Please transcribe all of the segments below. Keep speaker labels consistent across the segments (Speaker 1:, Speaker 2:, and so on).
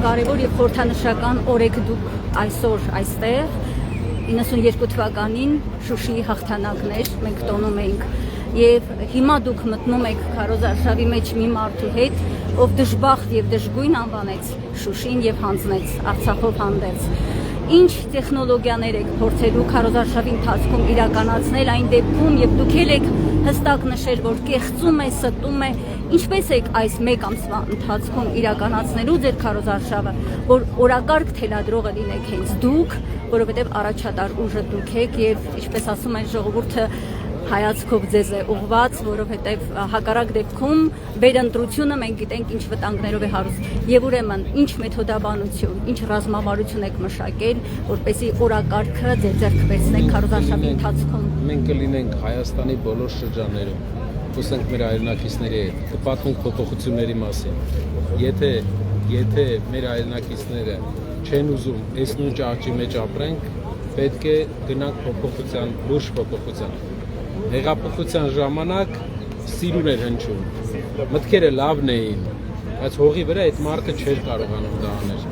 Speaker 1: կարևոր եւ խորհրդանշական օր եք դուք այսօր այստեղ 92 թվականին Շուշիի հաղթանակն էր, մենք տոնում էինք եւ հիմա դուք մտնում եք քարոզարշավի մեջ մի մարդու հետ, ով դժբախտ եւ դժգույն անվանեց Շուշին եւ հանձնեց Արցախով հանդերձ։ Ինչ տեխնոլոգիաներ եք փորձելու քարոզարշավի ընթացքում իրականացնել այն դեպքում եւ դուք եք հստակ նշել, որ կեղծում է, ստում է, ինչպես եք այս մեկ ամսվա ընթացքում իրականացնելու ձեր քարոզարշավը, որ օրակարգ թելադրողը լինեք հենց դուք, որովհետեւ առաջատար ուժը դուք եք եւ ինչպես ասում են ժողովուրդը հայացքով ձեզ է ուղված, որովհետև հակառակ դեպքում վերընտրությունը մենք գիտենք ինչ վտանգներով է հարուստ։ Եվ ուրեմն ինչ մեթոդաբանություն, ինչ ռազմավարություն եք մշակել, որպեսզի օրակարգը ձեր ձեռք վերցնեք քարոզարշավի ընթացքում։
Speaker 2: Մենք կլինենք Հայաստանի բոլոր շրջաններում, խոսենք մեր հայրենակիցների հետ, կպատմենք փոփոխությունների մասին։ Եթե մեր հայրենակիցները չեն ուզում այս նույն ճահճի մեջ ապրենք, պետք է գնանք փոփոխության, լուրջ փոփոխության։ Հեղափոխության ժամանակ սիրուն էր հնչում, մտքերը լավն էին, բայց հողի վրա այդ մարդը չէր կարողանում դա անել։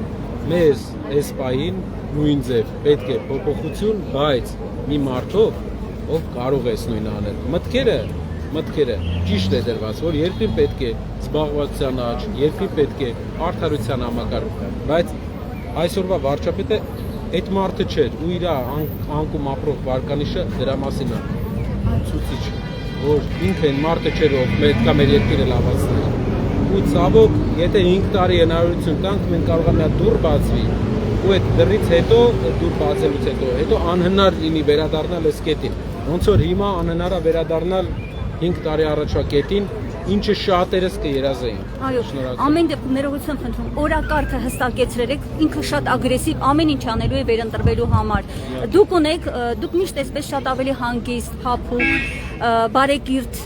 Speaker 2: Մեզ այս պահին նույն ձև պետք է փոփոխություն, բայց մի մարդով, ով կարող է այս նույնը անել։ Մտքերը ճիշտ է դրված, որ երկրին պետք է զբաղվածության աճ, երկրին պետք է արդարության համակարգ, բայց այսօրվա վարչապետը այդ մարդը չէր ու իր անկում ապրող վարկանիշը դրա մասին է ցուցիչ, որ ինքը այն մարդը չէր, ով պետք է մեր երկիրը լավացնել։ Ու ցավոք, եթե 5 տարի հնարավորություն տանք, մենք կարող է մի հատ դուռ բացվի, ու այդ դռից հետո, դուռ բացելուց հետո անհնար լինի վերադառնալ այս կետին։ Ոնց որ հիմա անհնար է վերադառնալ 5 տարի առաջվա կետին, ինչը շատերս կերազեին։
Speaker 1: Այո, ամեն դեպքում ներողություն խնդրում, օրակարգը հստակեցրել եք, ինքը շատ ագրեսիվ, ամեն ինչ անելու է վերընտրվելու համար։ Դուք միշտ այսպես շատ ավելի հանգիստ, փափուկ, բարեկիրթ,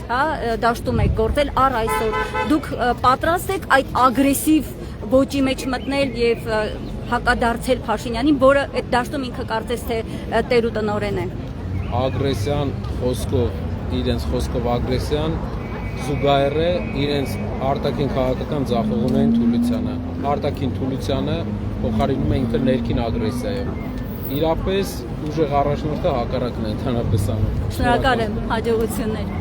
Speaker 1: դաշտում եք գործել առ այսօր։ Դուք պատրաստ եք այդ ագրեսիվ ոճի մեջ մտնել եւ հակադարձել Փաշինյանին, որը այդ դաշտում ինքը կարծես թե տեր ու տնօրեն է։
Speaker 2: Ագրեսիան խոսքով, իրենց խոսքով ագրեսիան զուգահեռ է իրենց արտաքին քաղաքական ձախողումային թուլությանը։ Արտաքին թուլությանը փոխարինում է ինքը ներքին ագրեսիայով։ Իրապես ուժեղ առաջնորդը հակառակն է ընդհանրապես անում։
Speaker 1: Շնորհակալ եմ, հաջողություններ։